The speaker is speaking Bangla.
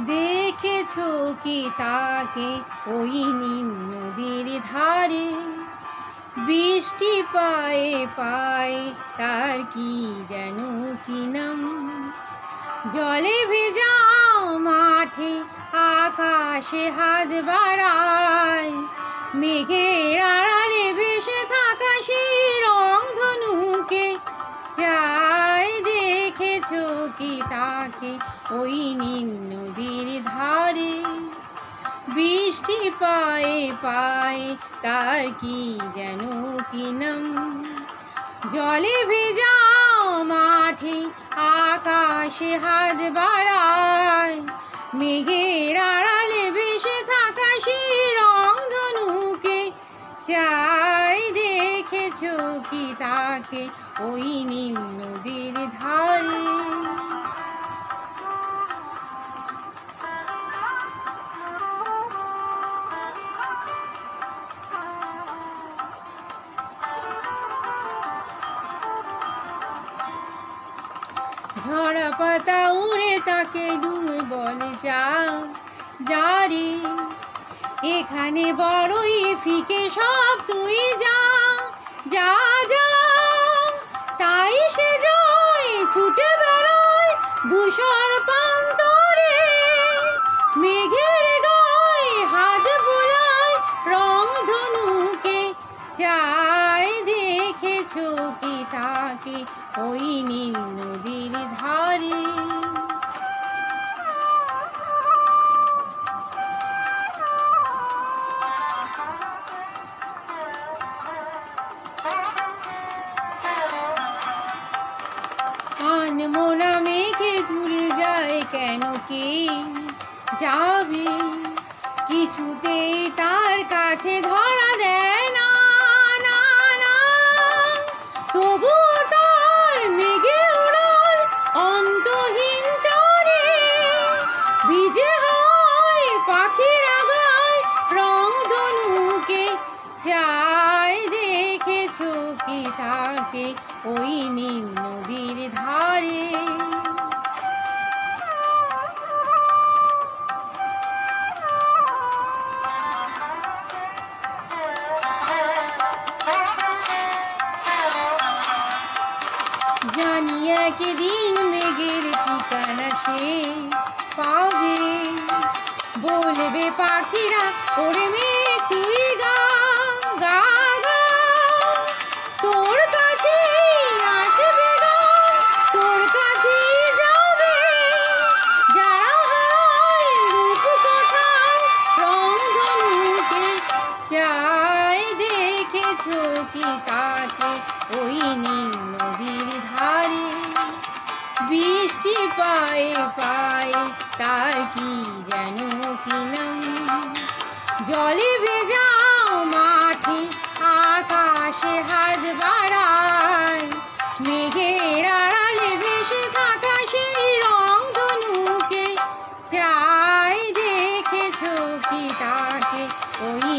দেখেছো কি তাকে ওই নীল নদীর ধারে? বৃষ্টি পায়ে পায়ে তার কি যেন কি নাম। জলে ভেজা মাঠে আকাশে হাত বাড়ায়, মেঘের আড়ালে ভেসে থাকা সেই রংধনুকে চায়। দেখেছো কি তাকে ওই নীল নদীর ধারে? বৃষ্টি পায়ে পায়ে তার কি যেন কি নাম। জলে ভেজা মাঠে আকাশে হাত বাড়ায়, মেঘের আড়ালে ভেসে থাকা সেই রংধনুকে চায়। দেখেছো কি তাকে ওই নীল নদীর ধারে? ঝরা পাতা উড়ে তাকে ডুবে বলে যা যা রে, এখানে বড়ই ফিকে সব, তুই যা যা যা। তাই সে যায় ছুটে বেড়ায় ধূসর প্রান্তরে, মেঘের গায়ে হাত বোলায় রংধনুকে চায়। দেখেছো কি তাকে ওই নীল নদীর ধারে? আনমোনা মেঘে দূরে যায় কেন, কে যাবে? কিছুতেই তার কাছে ধরা দেয় না, না না। তবুও তার মেঘে উড়াল অন্তহীন তারে, ভিজে হয় পাখিরা গায় রংধনুকে চায়। দেখেছো কি তাকে ওই নীল নদীর ধারে? জানি একদিন মেঘের ঠিকানা সে পাবে, বলবে পাখিরা ওরে মেঘ তুই গা গা গা। তোর কাছে আসবে গান, তোর কাছে যাবে, যারা হারায় রূপ কথায় রংধনুকে চায়। দেখেছো কি তাকে ওই নীল নদীর ধারে? বৃষ্টি পায়ে পায়ে তার কি যেন কি নাম। জলে ভেজা মাঠে আকাশে হাত বাড়ায়, মেঘের আড়ালে ভেসে থাকা সেই রংধনুকে চায়। দেখেছো কি তাকে ওই